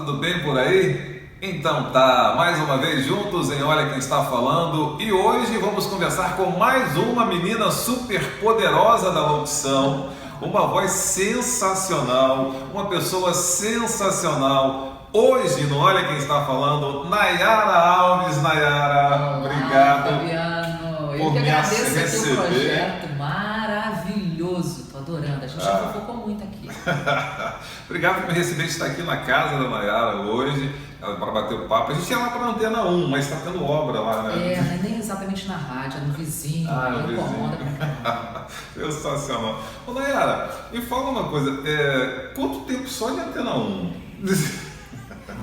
tudo bem por aí? Então tá, mais uma vez juntos em Olha Quem Está Falando, e hoje vamos conversar com mais uma menina super poderosa da locução, uma voz sensacional, uma pessoa sensacional. Hoje no Olha Quem Está Falando, Nayara Alves. Nayara, obrigado, Fabiano. Eu por que me agradeço aqui o receber. projeto maravilhoso, tô adorando, a gente já focou muito aqui. Obrigado por me receber, estar aqui na casa da Nayara hoje, para bater o papo. A gente ia lá para a Antena 1, mas está tendo obra lá, né? É, não é nem exatamente na rádio, é no vizinho, no incomoda vizinho. pra caramba. Sensacional. Ô Nayara, me fala uma coisa, quanto tempo só de Antena 1?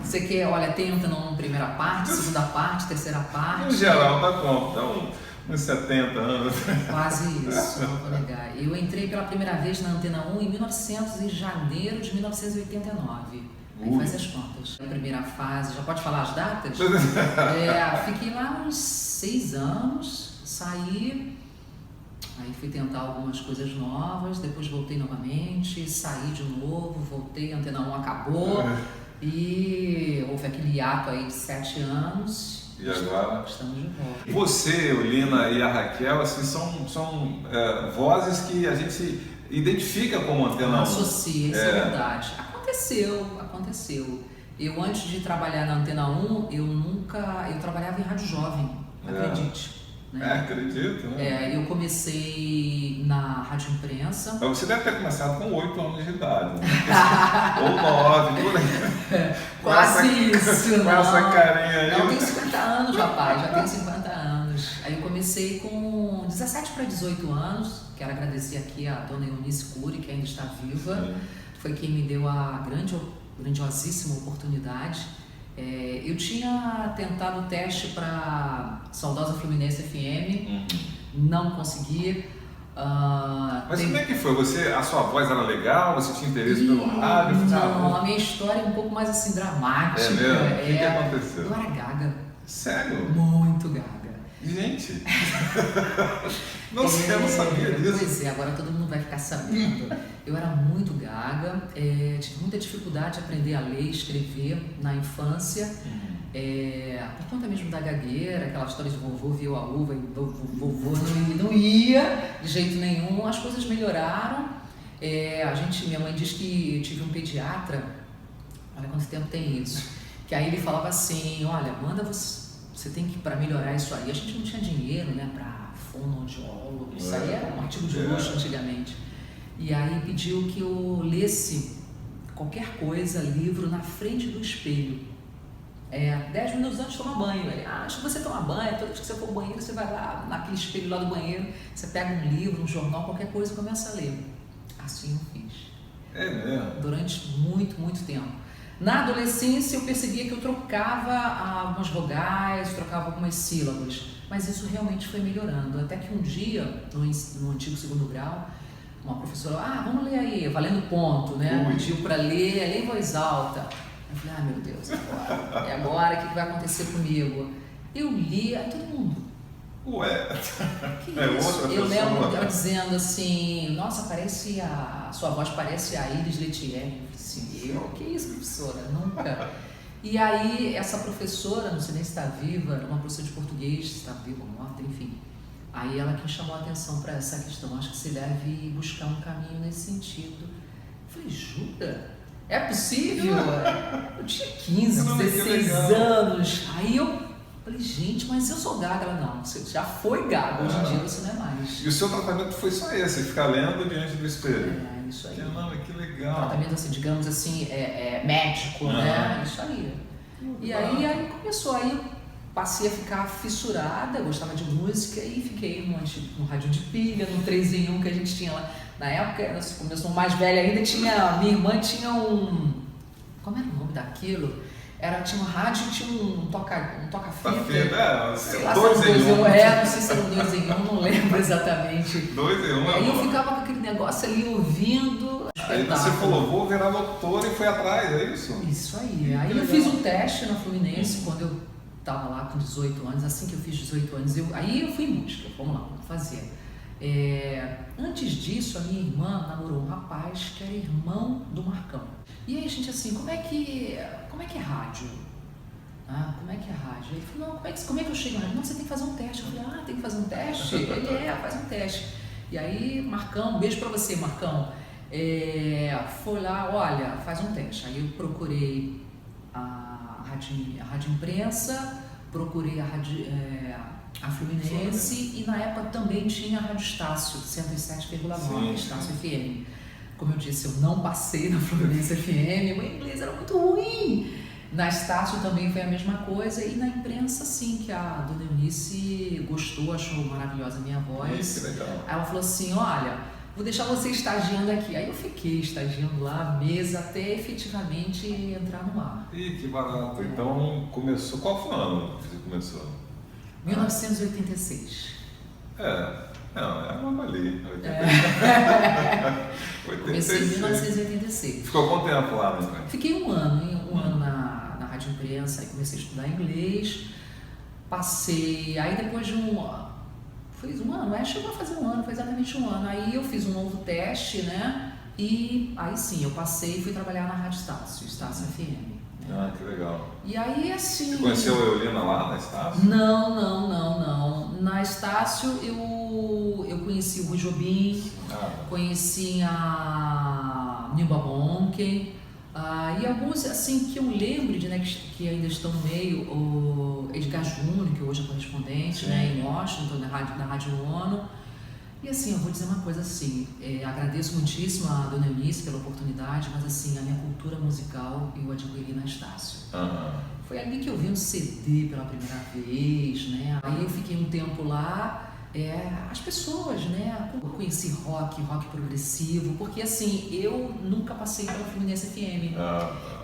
Você quer, olha, tem Antena 1 primeira parte, segunda parte, terceira parte. No geral, tá bom. Então, uns 70 anos. Quase isso, não vou negar. Eu entrei pela primeira vez na Antena 1 em janeiro de 1989. Aí faz as contas. A primeira fase, já pode falar as datas? Fiquei lá uns 6 anos, saí, aí fui tentar algumas coisas novas, depois voltei novamente, saí de novo, voltei, a Antena 1 acabou e houve aquele hiato aí de 7 anos. E agora? Estamos de volta. Você, o Lina e a Raquel, assim, são vozes que a gente identifica como Antena 1. Associa, isso é verdade. Aconteceu. Eu, antes de trabalhar na Antena 1, eu trabalhava em rádio jovem, acredite. Né? Acredito, né? Eu comecei na Rádio Imprensa. Mas você deve ter começado com 8 anos de idade, né? Ou 9, por aí. Quase isso, com essa carinha aí. Eu tenho 50 anos, rapaz, já tenho 50 anos. Aí eu comecei com 17 para 18 anos. Quero agradecer aqui a dona Eunice Cury, que ainda está viva. Sim. Foi quem me deu a grandiosíssima oportunidade. Eu tinha tentado o teste para saudosa Fluminense FM, não consegui. Mas como é que foi? A sua voz era legal? Você tinha interesse pelo rádio? Não, a minha história é um pouco mais assim dramática. É mesmo? O que aconteceu? Eu era gaga. Sério? Muito gaga. Gente, eu não sabia disso. Pois é, agora todo mundo vai ficar sabendo. Eu era muito gaga, tive muita dificuldade de aprender a ler e escrever na infância, por conta mesmo da gagueira, aquela história de vovô viu a uva e vovô não ia de jeito nenhum. As coisas melhoraram. Minha mãe diz que eu tive um pediatra, olha quanto tempo tem isso, que aí ele falava assim, olha, manda você tem que, para melhorar isso aí, a gente não tinha dinheiro, né, para fonoaudiólogo, isso aí era um artigo de luxo antigamente. E aí pediu que eu lesse qualquer coisa, livro, na frente do espelho. 10 minutos antes de tomar banho. Acho que você toma banho, toda vez que você for ao banheiro, você vai lá naquele espelho lá do banheiro, você pega um livro, um jornal, qualquer coisa e começa a ler. Assim eu fiz. É mesmo? Durante muito, muito tempo. Na adolescência eu percebia que eu trocava algumas vogais, trocava algumas sílabas, mas isso realmente foi melhorando. Até que um dia, no antigo segundo grau, uma professora, vamos ler aí, valendo ponto, né? Pediu para ler em voz alta. Eu falei, meu Deus, agora? E agora, o que vai acontecer comigo? Eu li, aí todo mundo. Ué, que é isso? outra pessoa. Eu lembro dela dizendo assim, nossa, sua voz parece a Iris Letier. Assim, que isso, professora? Nunca. E aí, essa professora, não sei nem se está viva, era uma professora de português, se está viva ou morta, enfim. Aí ela que chamou a atenção para essa questão, acho que você deve buscar um caminho nesse sentido. Eu falei, jura? É possível? Eu tinha 15, 16 anos. Aí eu falei, gente, mas eu sou gaga. Ela, não, você já foi gaga, hoje em dia você não é mais. E o seu tratamento foi só esse, ficar lendo diante do espelho? Isso aí. Que legal. Tratamento assim, digamos assim, médico, né? Isso aí. E aí começou, aí eu passei a ficar fissurada, eu gostava de música e fiquei no rádio de pilha, no 3 em 1 que a gente tinha lá. Na época, nós começamos mais velha ainda, minha irmã tinha como era o nome daquilo? Tinha um rádio e tinha um toca-fita. Sei lá, 2 em 1. Não sei se era um 2 em 1, não lembro exatamente. 2 em 1. Aí eu ficava com aquele negócio ali ouvindo. Aí você falou, vou virar doutora e foi atrás, é isso? Isso aí. Aí eu fiz um teste na Fluminense quando eu estava lá com 18 anos. Assim que eu fiz 18 anos, aí eu fui em busca. Vamos lá, vamos fazer. Antes disso, a minha irmã namorou um rapaz que era irmão do Marcão. E aí a gente assim, como é que é rádio? Como é que é rádio? Ele falou, não, como é que eu chego na rádio? Não, você tem que fazer um teste. Eu falei, tem que fazer um teste? Ele faz um teste. E aí, Marcão, um beijo pra você, Marcão. Foi lá, olha, faz um teste. Aí eu procurei a Rádio Imprensa, procurei a Fluminense e na época também tinha a Rádio Estácio, 107,9, Estácio FM. Como eu disse, eu não passei na Fluminense FM, o inglês era muito ruim. Na Estácio também foi a mesma coisa e na imprensa sim, que a dona Eunice gostou, achou maravilhosa a minha voz. Que legal. Aí ela falou assim, olha, vou deixar você estagiando aqui. Aí eu fiquei estagiando lá meses até efetivamente entrar no ar. Ih, que barato. Então começou, qual foi o ano que você começou? 1986. Não, ali. 86. Comecei em 1986. Ficou quanto tempo lá, né? Fiquei um ano na Rádio Imprensa, aí comecei a estudar inglês, passei, aí depois de fiz um ano, chegou a fazer um ano, foi exatamente um ano, aí eu fiz um novo teste, né, e aí sim, eu passei e fui trabalhar na Rádio Estácio FM. Ah, que legal. E aí assim... Você conheceu a Eulina lá na Estácio? Não. Na Estácio eu conheci o Rui Jobim, conheci a Nilba Bonken, e alguns assim que eu lembro de, né, que ainda estão no meio, o Edgar Júnior, que hoje é correspondente, né, em Washington, na Rádio ONU. E assim, eu vou dizer uma coisa assim, agradeço muitíssimo a dona Eunice pela oportunidade, mas assim, a minha cultura musical eu adquiri na Estácio. Foi ali que eu vi um CD pela primeira vez, né? Aí eu fiquei um tempo lá, as pessoas, né? Eu conheci rock progressivo, porque assim, eu nunca passei pela Fluminense FM.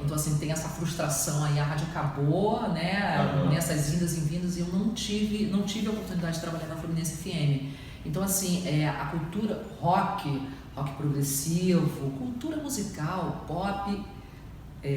Então assim, tem essa frustração aí, a rádio acabou, né? Nessas indas e vindas, e eu não tive a oportunidade de trabalhar na Fluminense FM. Então assim, a cultura rock progressivo, cultura musical, pop,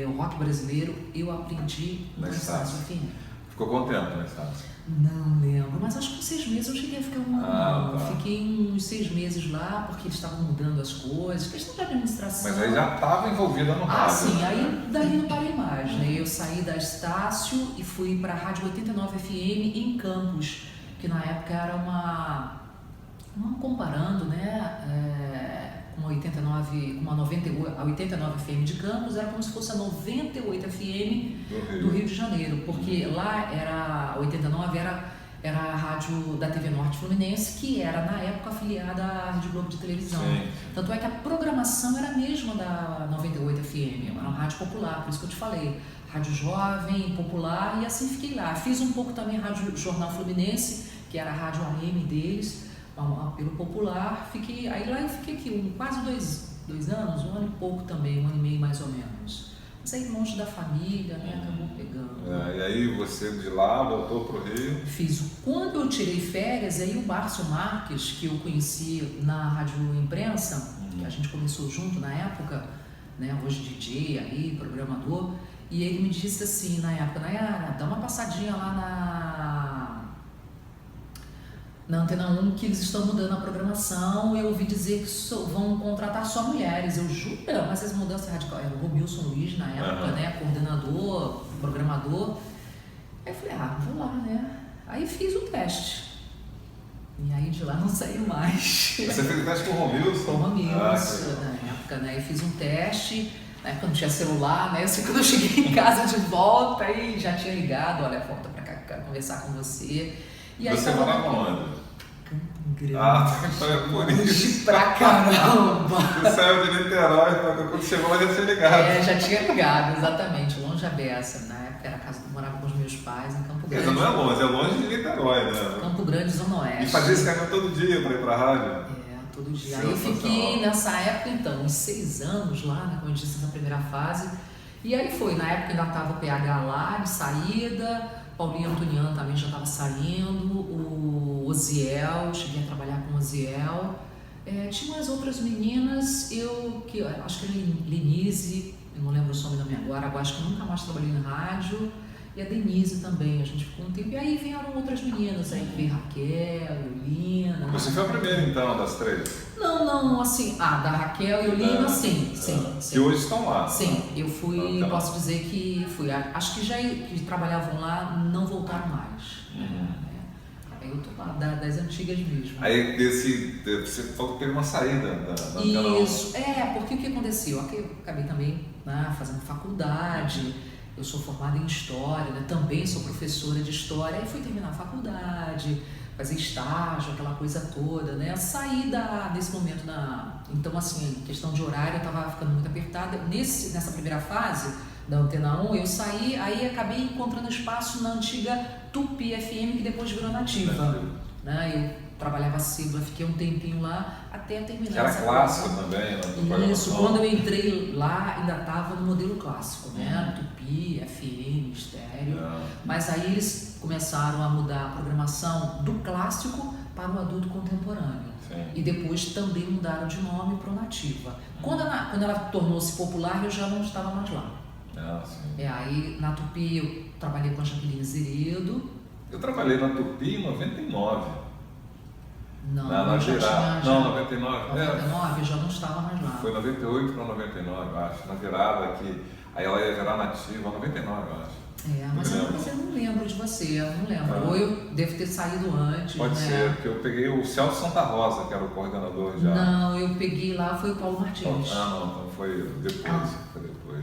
o rock brasileiro, eu aprendi na Estácio FM. Ficou quanto tempo na Estácio? Não lembro, mas acho que 6 meses eu cheguei a ficar um ano. Fiquei uns 6 meses lá, porque eles estavam mudando as coisas, questão de administração. Mas aí já estava envolvida no rádio. Sim, aí daí não parei mais, né? Eu saí da Estácio e fui para a Rádio 89 FM em Campos, que na época era comparando, né? Com a 89 FM de Campos, era como se fosse a 98 FM do Rio de Janeiro, porque lá a 89 era a rádio da TV Norte Fluminense, que era na época afiliada à Rede Globo de televisão. Tanto é que a programação era a mesma da 98 FM, era uma rádio popular, por isso que eu te falei, rádio jovem, popular, e assim fiquei lá. Fiz um pouco também a Rádio Jornal Fluminense, que era a rádio AM deles, pelo popular, aí lá eu fiquei aqui quase 2 anos, um ano e pouco também, 1 ano e meio mais ou menos. Mas aí longe da família, né, acabou pegando. E aí você de lá voltou pro Rio? Quando eu tirei férias, aí o Márcio Marques, que eu conheci na Rádio Imprensa, que a gente começou junto na época, né, hoje DJ aí, programador, e ele me disse assim na época, Nayara, dá uma passadinha lá na Antena 1, que eles estão mudando a programação, eu ouvi dizer que vão contratar só mulheres. Eu juro, mas essa mudança radical. Era o Romilson Luiz na época, né? Coordenador, programador. Aí eu falei, vou lá, né? Aí fiz o teste. E aí de lá não saiu mais. Você fez o teste com o Romilson? Com o Romilson, na época, né? Eu fiz um teste. Na época não tinha celular, né? Eu sei que quando eu cheguei em casa de volta, aí já tinha ligado, olha, volta pra cá, quero conversar com você. E aí, você morava onde? Campo Grande. Então é por isso. Pra caramba! Você saiu de Niterói, quando chegou lá já tinha ligado. Já tinha ligado, exatamente, longe a beça. Na época era a casa que eu morava com os meus pais, em Campo Grande. Não é longe de Niterói, né? Campo Grande, Zona Oeste. E fazia esse caminho todo dia para ir pra rádio? Todo dia. Aí eu fiquei nessa época, então, uns 6 anos lá, né, como eu disse, nessa primeira fase. E aí foi, na época ainda estava o PH lá, de saída, Paulinho Antoniano também já estava saindo, o Oziel, cheguei a trabalhar com o Oziel. Tinha umas outras meninas, acho que era Lenise, eu não lembro o sobrenome agora, acho que nunca mais trabalhei em rádio. e a Denise também, a gente ficou um tempo, e aí vieram outras meninas, aí veio Raquel, Eulina. Você foi a primeira então das 3? Não, assim, da Raquel e Eulina, sim. Que hoje estão lá. Sim, eu fui, posso dizer que fui, acho que já que trabalhavam lá não voltaram mais. Aí eu tô lá, das antigas mesmo. Aí você falou que teve uma saída da Antena 1. Isso, porque o que aconteceu? Aqui eu acabei também fazendo faculdade, eu sou formada em História, né? Também sou professora de História, aí fui terminar a faculdade, fazer estágio, aquela coisa toda, né? Saí desse momento, então assim, questão de horário, eu estava ficando muito apertada. Nessa primeira fase da Antena 1, eu saí, aí acabei encontrando espaço na antiga Tupi FM, que depois virou Nativa. Né? Eu trabalhava cedo, fiquei um tempinho lá até terminar. Era clássico também? Isso, quando eu entrei lá, ainda estava no modelo clássico, né? Tupi, FM, estéreo. Mas aí eles começaram a mudar a programação do clássico para o adulto contemporâneo. Sim. E depois também mudaram de nome para o Nativa. Quando ela tornou-se popular, eu já não estava mais lá. Aí na Tupi eu trabalhei com a Jaqueline Zeredo. Eu trabalhei na Tupi em 99. Não, na virada. Não, 99. 99 eu já não estava mais lá. Foi 98 para 99, eu acho. Na virada aqui. Aí ela ia virar Nativa, 99, eu acho. Mas eu não lembro de você, eu não lembro. Ou eu devo ter saído antes. Pode ser, porque eu peguei o Celso Santa Rosa, que era o coordenador já. Não, eu peguei lá, foi o Paulo Martins. Então foi depois.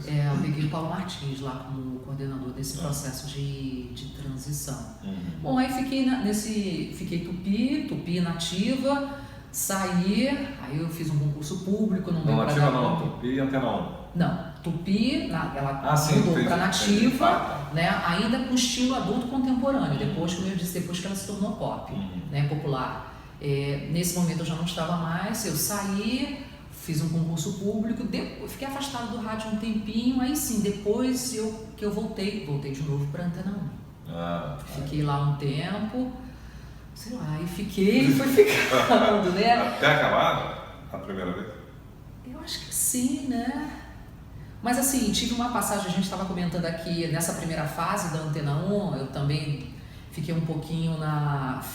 Eu peguei o Paulo Martins lá como coordenador desse processo de transição. Bom, aí fiquei Tupi Nativa, saí, aí eu fiz um concurso público, não deu Nativa não, Tupi e Antena 1. Não, Tupi, ela mudou para Nativa, né, ainda com estilo adulto contemporâneo, depois, como eu disse, depois que ela se tornou pop, né, popular. Nesse momento eu já não estava mais, eu saí, fiz um concurso público, fiquei afastado do rádio um tempinho, aí sim, depois que eu voltei de novo para Antena 1. Fiquei lá um tempo, sei lá, e fui ficando, né? Até acabar a primeira vez? Eu acho que sim, né? Mas assim, tive uma passagem, a gente estava comentando aqui, nessa primeira fase da Antena 1, eu também fiquei um pouquinho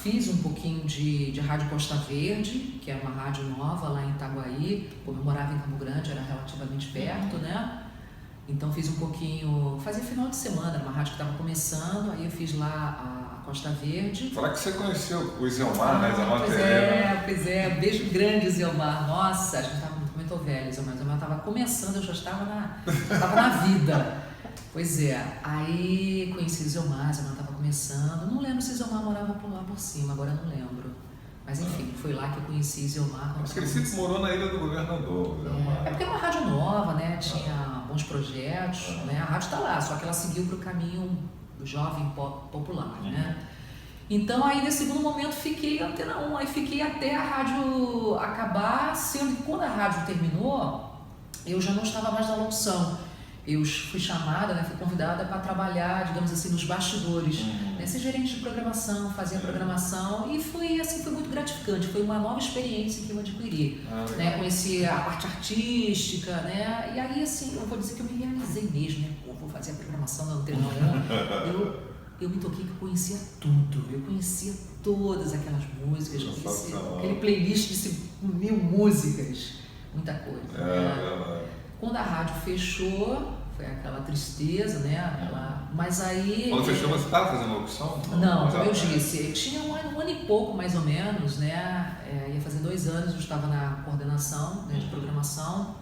fiz um pouquinho de Rádio Costa Verde, que é uma rádio nova lá em Itaguaí, eu morava em Campo Grande, era relativamente perto, né? Então fiz um pouquinho, fazia final de semana, era uma rádio que estava começando, aí eu fiz lá a Costa Verde. Falar que você conheceu o Zilmar, né? Zilmar Pereira. Pois é, beijo grande, Zilmar. Nossa, a gente estava muito velho, Zilmar estava começando, eu já estava na vida. Pois é, aí conheci o Zilmar estava começando, não lembro se Zilmar morava por lá por cima, agora não lembro. Mas enfim, foi lá que eu conheci Zilmar. Acho que ele sempre morou na Ilha do Governador, Zilmar. Porque é uma rádio nova, né? Tinha bons projetos, né? A rádio está lá, só que ela seguiu para o caminho jovem popular, né? Então aí nesse segundo momento fiquei Antena 1, aí fiquei até a rádio acabar, sendo que quando a rádio terminou, eu já não estava mais na locução. Eu fui chamada, né, fui convidada para trabalhar, digamos assim, nos bastidores, né, ser gerente de programação, fazer a programação, e foi muito gratificante, foi uma nova experiência que eu adquiri, né, conheci a parte artística, né, e aí assim, eu vou dizer que eu me realizei mesmo, né, vou fazer a programação da Antena 1, eu me toquei que eu conhecia tudo, eu conhecia todas aquelas músicas, conhecia aquele playlist de 1000 músicas, muita coisa. Né? Quando a rádio fechou, foi aquela tristeza, né? Mas aí... Quando fechou, você estava fazendo locução? Não, como eu disse, tinha um ano e pouco mais ou menos, né? Ia fazer 2 anos, eu estava na coordenação, né, de programação.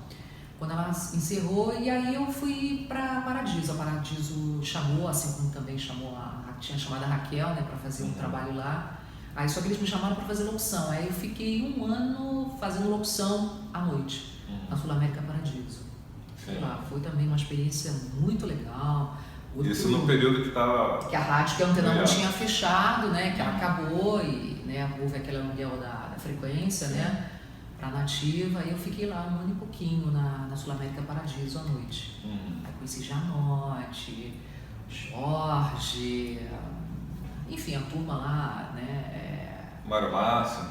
Quando ela encerrou, e aí eu fui para Paradiso. A Paradiso chamou, assim como também tinha chamado a Raquel, né, para fazer um trabalho lá. Aí só que eles me chamaram para fazer locução. Aí eu fiquei 1 ano fazendo locução à noite, na Sul América Paradiso. Lá, foi também uma experiência muito legal. Isso no período que estava... Que a rádio, que a Antena 1 tinha fechado, né, que ela acabou e, né, houve aquele aluguel da frequência, né, para Nativa, e eu fiquei lá 1 ano e pouquinho na Sul América Paradiso à noite. Aí conheci Janote, Jorge, enfim, a turma lá, né. Mário Márcio.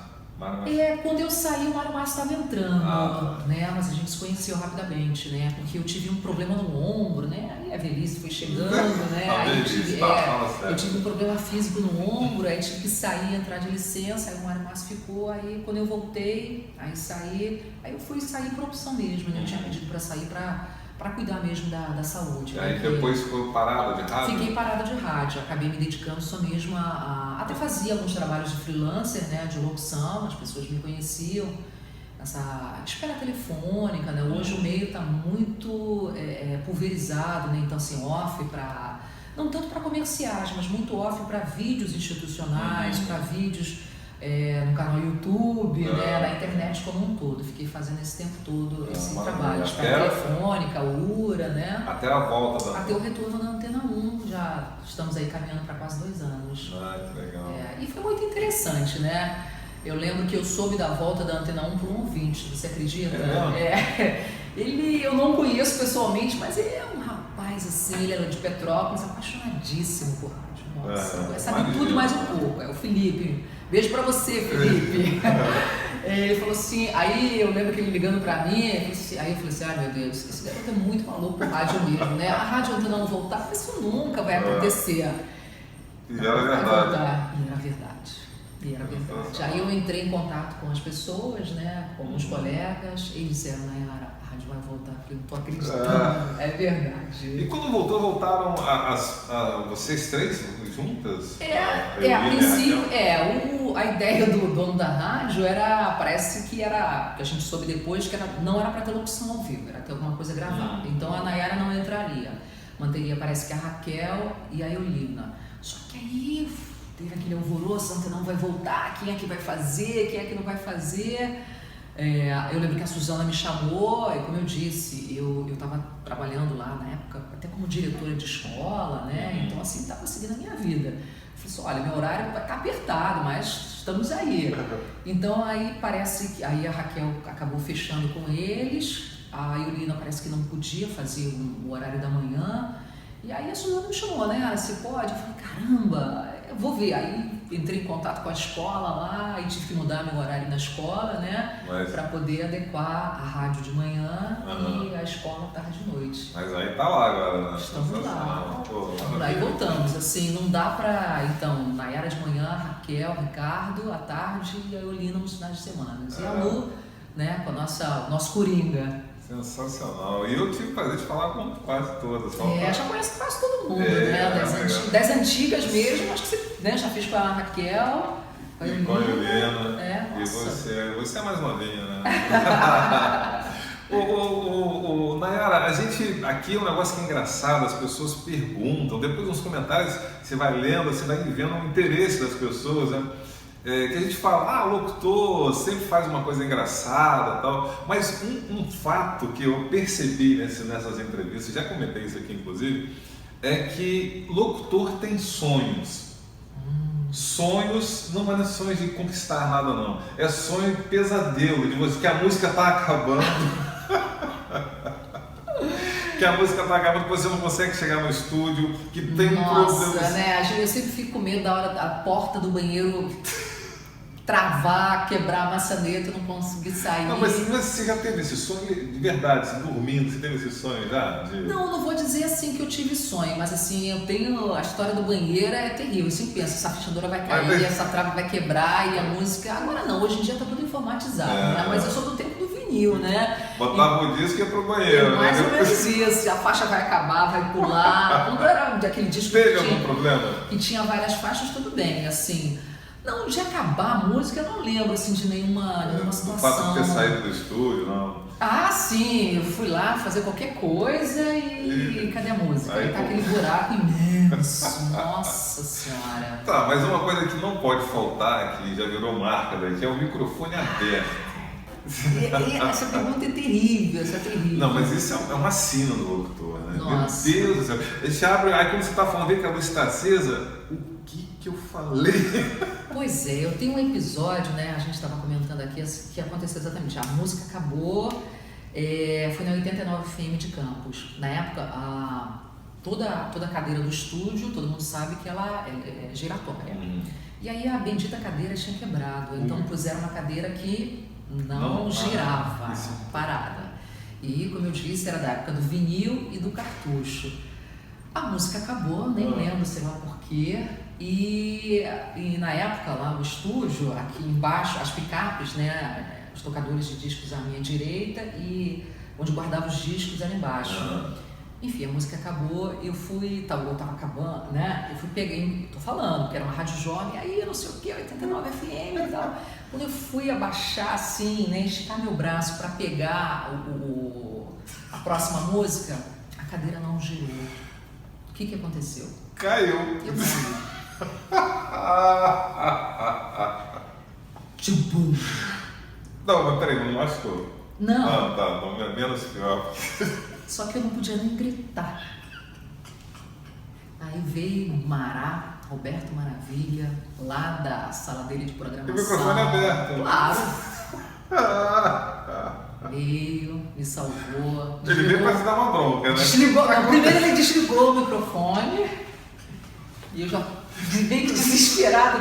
Quando eu saí, o Mário Márcio estava entrando, né? Mas a gente se conheceu rapidamente, né? Porque eu tive um problema no ombro, né? Aí a velhice foi chegando, né? Aí eu tive um problema físico no ombro, aí tive que sair, entrar de licença, aí o Mário Márcio ficou, aí quando eu voltei, aí eu fui sair por opção mesmo, né? Eu tinha pedido para sair para cuidar mesmo da saúde. E aí depois ficou parada de rádio? Fiquei parada de rádio, acabei me dedicando só mesmo até fazia alguns trabalhos de freelancer, né, de locução, as pessoas me conheciam, essa espera telefônica, né, hoje o meio está muito pulverizado, né, então assim, off para, não tanto para comerciais, mas muito off para vídeos institucionais, para vídeos no canal YouTube, né, na internet como um todo. Fiquei fazendo esse tempo todo esse trabalho de telefônica, URA, né? Até a volta até o retorno na Antena 1, já estamos aí caminhando para quase 2 anos. Que legal. E foi muito interessante, né? Eu lembro que eu soube da volta da Antena 1 por um ouvinte, você acredita? Eu não conheço pessoalmente, mas ele é um rapaz assim, ele era de Petrópolis, apaixonadíssimo por rádio. Nossa, sabe tudo mais um pouco. É o Felipe. Beijo pra você, Felipe. Ele falou assim, aí eu lembro que ele ligando pra mim, aí eu falei assim, meu Deus, esse garoto é muito maluco por rádio mesmo, né? A rádio Antena não voltar, isso nunca vai acontecer. E era verdade. E era verdade. Aí eu entrei em contato com as pessoas, né, com alguns colegas, e eles disseram, Nayara, a rádio vai voltar. Eu falei, não tô acreditando. É verdade. E quando voltaram vocês três juntas? A princípio, a ideia do dono da rádio parece que a gente soube depois que não era para ter locução ao vivo, era ter alguma coisa gravada. Então a Nayara não entraria. Manteria, parece que a Raquel e a Eulina. Só que aí teve aquele alvoroço, a Antena não vai voltar, quem é que vai fazer, quem é que não vai fazer. Eu lembro que a Suzana me chamou, e como eu disse, eu estava trabalhando lá na época, até como diretora de escola, né? Então assim, estava seguindo a minha vida. Eu falei assim, olha, meu horário vai estar apertado, mas estamos aí. Então aí parece que aí a Raquel acabou fechando com eles, a Eulina parece que não podia fazer o horário da manhã, e aí a Suzana me chamou, né? Você pode? Eu falei, caramba, eu vou ver. Aí entrei em contato com a escola lá e tive que mudar meu horário na escola, né? Para poder adequar a rádio de manhã e a escola tarde e noite. Mas aí tá lá agora, né? Estamos lá. Aí voltamos, assim, não dá pra... Então, Nayara de manhã, Raquel, Ricardo, à tarde e a Eulina nos finais de semana. E a Lu, né, com o nosso coringa. Sensacional. E eu tive o prazer de falar com quase todas. Já conheço quase todo mundo, né? Das antigas mesmo, acho que você já fez com a Raquel, com a Eulina. E você é mais novinha, né? Nayara, a gente aqui é um negócio que é engraçado, as pessoas perguntam, depois nos comentários você vai lendo, você vai vendo o interesse das pessoas, né? Que a gente fala, locutor sempre faz uma coisa engraçada e tal, mas um fato que eu percebi nessas entrevistas, já comentei isso aqui inclusive, é que locutor tem sonhos. Sonhos não é sonhos de conquistar nada não, é sonho de pesadelo, de você, que a música está acabando. Que a música tá acabando, que você não consegue chegar no estúdio, que tem um problema. Nossa, né? Eu sempre fico com medo da hora da porta do banheiro travar, quebrar a maçaneta, não conseguir sair. Não, mas você já teve esse sonho de verdade, você dormindo, você teve esse sonho já? Não vou dizer assim que eu tive sonho, mas assim, eu tenho, a história do banheiro é terrível, eu sempre penso, essa fechadura vai cair, essa trava vai quebrar e a música, agora não, hoje em dia tá tudo informatizado, né? Mas eu sou do tempo do vinil, né? Botava o disco e ia pro banheiro. Mais ou menos isso, a faixa vai acabar, vai pular, quando era daquele disco teve algum problema? Que tinha várias faixas, tudo bem, assim... Não, de acabar a música, eu não lembro assim, de nenhuma situação. O fato de ter saído do estúdio, não? Sim, eu fui lá fazer qualquer coisa e cadê a música? Aí tá aquele buraco imenso, nossa senhora. Tá, mas uma coisa que não pode faltar, que já virou marca daqui, é o microfone aberto. Essa pergunta é terrível, Não, mas isso é uma sina do locutor, né? Nossa. Meu Deus do céu. A gente abre, aí quando você tá falando, vê que a luz está acesa, o que eu falei? Pois é, eu tenho um episódio, né? A gente estava comentando aqui que aconteceu exatamente. A música acabou, foi na 89 FM de Campos. Na época, toda a cadeira do estúdio, todo mundo sabe que ela é giratória. E aí a bendita cadeira tinha quebrado, então puseram uma cadeira que não girava, parada. E, como eu disse, era da época do vinil e do cartucho. A música acabou, nem lembro, sei lá porquê. E na época, lá no estúdio, aqui embaixo, as picapes, né, os tocadores de discos à minha direita e onde guardava os discos era embaixo. Enfim, a música acabou, eu tava acabando, né? Eu peguei, tô falando, que era uma rádio jovem, aí eu não sei o que, 89 FM e tal. Quando eu fui abaixar assim, né, esticar meu braço para pegar a próxima música, a cadeira não girou. O que aconteceu? Caiu. Eu caí. Tchubum. Não, mas peraí, não machucou. Não. Ah, tá, não, menos pior. Só que eu não podia nem gritar. Aí veio Roberto Maravilha, lá da sala dele de programação. E o microfone aberto. Claro. Veio, me salvou. Ele veio pra te dar uma bronca, né? Primeiro ele desligou o microfone e eu já meio desesperado.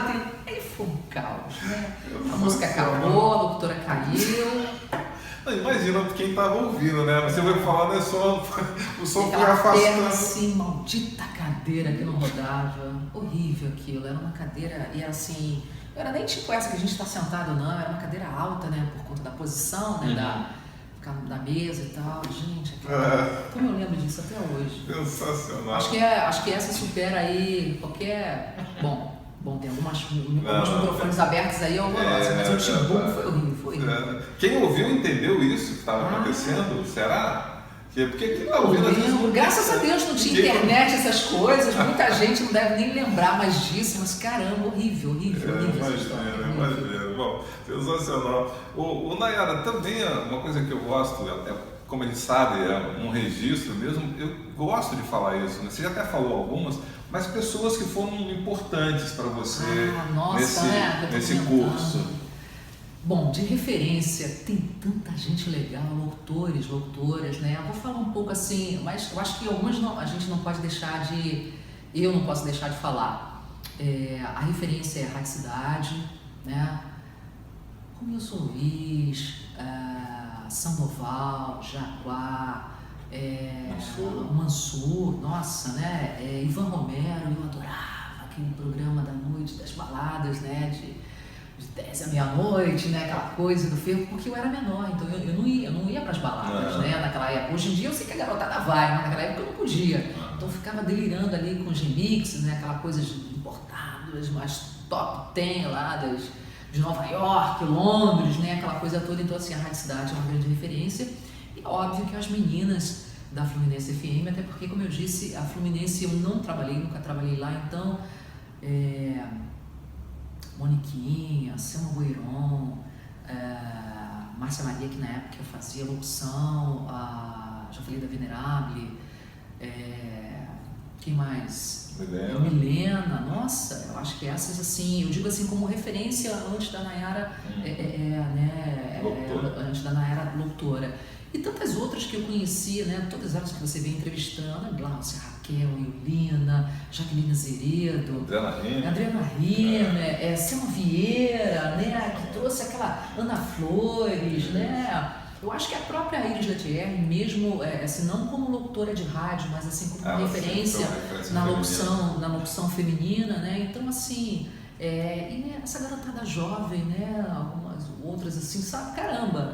Aí foi um caos, né? A música acabou, a locutora caiu. Não, imagina quem estava ouvindo, né? Você vai falar, né? O som foi perna afastando. assim, maldita cadeira que não rodava. Horrível aquilo. Era uma cadeira, e era assim, não era nem tipo essa que a gente está sentado, não. Era uma cadeira alta, né? Por conta da posição, né? Da mesa e tal. Gente, como eu lembro disso até hoje. Sensacional. Acho que essa supera aí qualquer. Bom, tem alguns microfones abertos aí, mas o Tibum foi horrível. Quem ouviu entendeu isso que estava acontecendo? Será? Porque quem está ouvindo lembro. Graças a Deus não tinha internet, essas coisas. Muita gente não deve nem lembrar mais disso, mas caramba, horrível essa história. Imagina. Bom, sensacional. O Nayara, também é uma coisa que eu gosto, até como a gente sabe, é um registro mesmo, eu gosto de falar isso, né? Você já até falou algumas, mas pessoas que foram importantes para você nesse curso. Bom, de referência, tem tanta gente legal, loutores, loutoras, né? Eu vou falar um pouco assim, mas eu acho que algumas a gente não pode deixar eu não posso deixar de falar. A referência é a Rádio Cidade, né? Romilson Luiz, Sandoval, Jaguar, Mansur, nossa, né? Ivan Romero, eu adorava aquele programa da noite, das baladas, né? De 10 à meia-noite, né? Aquela coisa do fervo, porque eu era menor, então eu não ia para as baladas, né? Naquela época. Hoje em dia eu sei que a garotada vai, mas naquela época eu não podia. Então eu ficava delirando ali com os remixes, né? Aquela coisa importadas, mais top 10 lá de Nova York, Londres, né? Aquela coisa toda. Então assim, a Rádio Cidade é uma grande referência. E óbvio que as meninas da Fluminense FM, até porque, como eu disse, a Fluminense eu não trabalhei, nunca trabalhei lá, então Moniquinha, Selma Boiron, Márcia Maria, que na época eu fazia locução, já falei da Venerable, quem mais? Milena, nossa, eu acho que essas assim, eu digo assim como referência antes da Nayara, antes da Nayara locutora. E tantas outras que eu conhecia, né? Todas elas que você vem entrevistando, Glaucia, Raquel, Eulina, Jaqueline Azeredo, Adriana Rime, Selma Vieira, né? Que trouxe aquela Ana Flores, né? Eu acho que a própria Iris Lettieri, mesmo, assim, não como locutora de rádio, mas assim como uma referência na locução feminina, né? Então, assim, e essa garotada jovem, né? Algumas outras, assim, sabe? Caramba,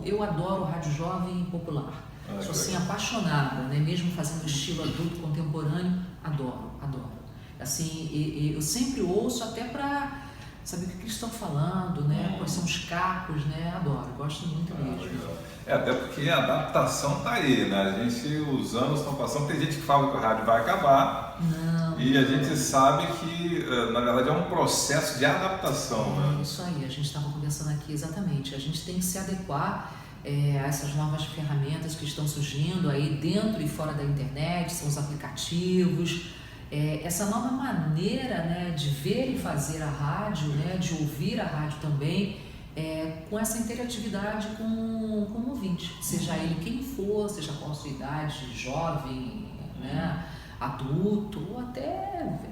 eu adoro rádio jovem e popular. Sou, assim, apaixonada, né? Mesmo fazendo estilo adulto contemporâneo, adoro. Assim, eu sempre ouço até para saber o que eles estão falando, né? Quais são os cacos, né? Adoro, gosto muito mesmo. Até porque a adaptação tá aí, né? Os anos estão passando, tem gente que fala que o rádio vai acabar. Não. E a gente sabe que, na verdade, é um processo de adaptação, né? Isso aí, a gente estava conversando aqui exatamente. A gente tem que se adequar a essas novas ferramentas que estão surgindo aí dentro e fora da internet, são os aplicativos. Essa nova maneira, né, de ver e fazer a rádio, né, de ouvir a rádio também, com essa interatividade com o ouvinte, seja ele quem for, seja qual a sua idade, jovem, né? Adulto ou até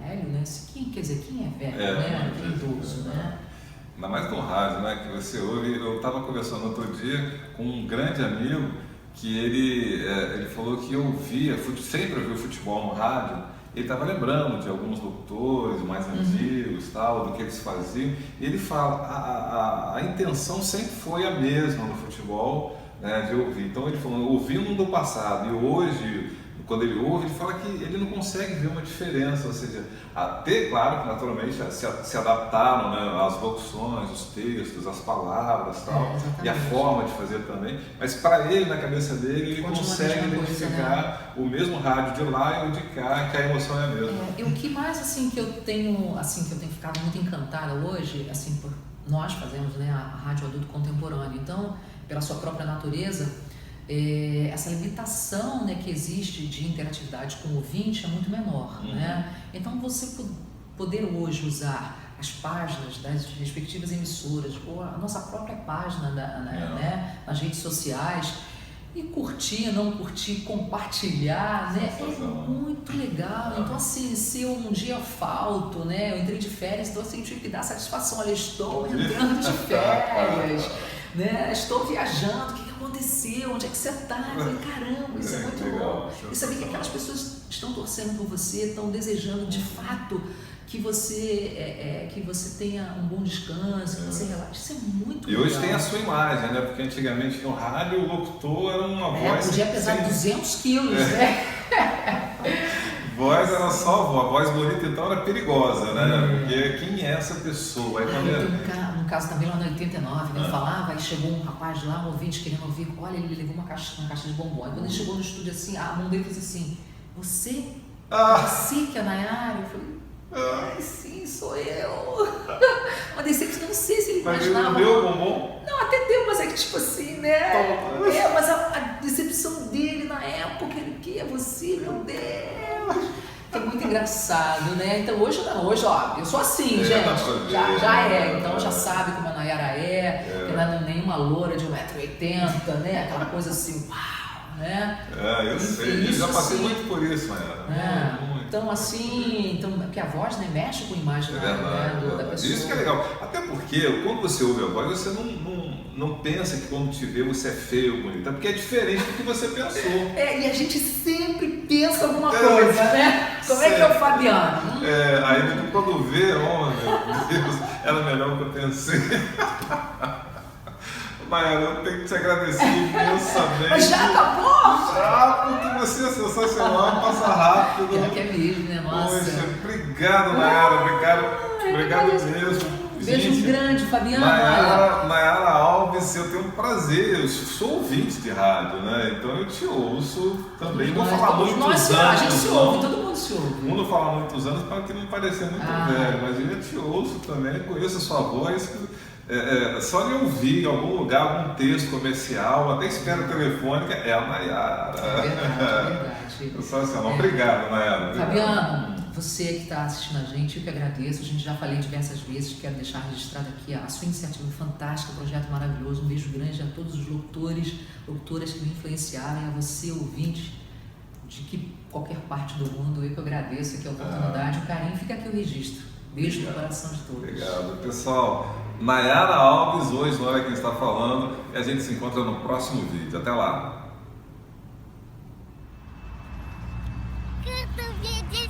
velho, né? Quer dizer, quem é velho, né? Quem é idoso, né? Ainda mais no rádio, né? Que você ouve. Eu estava conversando outro dia com um grande amigo que ele falou que sempre ouviu futebol no rádio. Ele estava lembrando de alguns locutores mais antigos, tal, do que eles faziam. E ele fala, a intenção sempre foi a mesma no futebol, né, de ouvir. Então ele falou, ouvindo do passado e hoje, quando ele ouve, ele fala que ele não consegue ver uma diferença, ou seja, até, claro, que naturalmente se adaptaram, né, as locuções, os textos, as palavras, tal, e a forma de fazer também, mas para ele, na cabeça dele, ele consegue identificar o mesmo rádio de lá e o de cá, que a emoção é a mesma. E o que mais, assim, que eu tenho ficado muito encantada hoje, assim, nós fazemos, né, a rádio adulto contemporâneo, então, pela sua própria natureza, essa limitação, né, que existe de interatividade com o ouvinte é muito menor, né? Então você poder hoje usar as páginas das respectivas emissoras ou a nossa própria página né, nas redes sociais e curtir, não curtir, compartilhar, né? É muito legal. Então assim, se eu um dia falto, né, eu entrei de férias, então assim, eu tive que dar satisfação, olha, estou entrando de férias, né? Estou viajando, o que aconteceu? Onde é que você está? Eu falei, caramba, isso é muito bom. E saber que aquelas pessoas estão torcendo por você, estão desejando de fato que você tenha um bom descanso, que você relaxe. Isso é muito legal. E hoje tem a sua imagem, né? Porque antigamente no rádio o locutor era uma voz... Podia pesar 200 quilos, né? Voz era só voz, a voz bonita então era perigosa, né? Porque quem é essa pessoa? Aí, um caso também lá no 89, né? Eu falava, aí chegou um rapaz lá, um ouvinte querendo ouvir, olha, ele levou uma caixa de bombom. Aí quando ele chegou no estúdio assim, a mão dele fez assim, você que é a Nayara? Eu falei, sim, sou eu. Mas desse que eu não sei se ele imaginava. Mas ele deu o bombom? Não, até deu, mas é que tipo assim, né? Mas a decepção dele na época, ele que é você, meu Deus. É muito engraçado, né? Então hoje não, hoje ó, eu sou assim, gente. Já é, então já sabe como a Nayara que não é nenhuma loura de 1,80 m, né? Aquela coisa assim, uau, né? Eu sei, eu já passei muito por isso, Nayara. Então, assim, porque a voz, né, mexe com a imagem da pessoa. Isso que é legal. Até porque, quando você ouve a voz, você não pensa que quando te vê você é feio ou bonita, porque é diferente do que você pensou. E a gente sempre pensa alguma coisa, né? Como é que é o Fabiano? Aí quando vê, oh meu Deus, era melhor o que eu pensei. Nayara, eu tenho que te agradecer imensamente. Mas já acabou? Já, porque você é sensacional, passa rápido. Pior que é mesmo, né? Nossa. Poxa, obrigado, Nayara. Obrigado mesmo. Beijo grande, Fabiano. Nayara Alves, eu tenho um prazer, eu sou ouvinte de rádio, né? Então eu te ouço também. Não falar muitos anos. A gente se ouve, todo mundo se ouve. Todo mundo fala muitos anos para que não parecer muito velho, mas eu te ouço também, conheço a sua voz. Só de ouvir em algum lugar, algum texto comercial, até espera telefônica, é a Nayara. É verdade. Sensacional. Obrigado, Nayara. Fabiano, você que está assistindo a gente, eu que agradeço. A gente já falei diversas vezes, quero deixar registrado aqui a sua iniciativa fantástica, projeto maravilhoso. Um beijo grande a todos os locutoras que me influenciaram, e a você, ouvinte, de qualquer parte do mundo. Eu que agradeço aqui a oportunidade, o carinho. Fica aqui o registro. Beijo no coração de todos. Obrigado, pessoal. Nayara Alves, hoje não é quem está falando, e a gente se encontra no próximo vídeo. Até lá. Canto vídeo.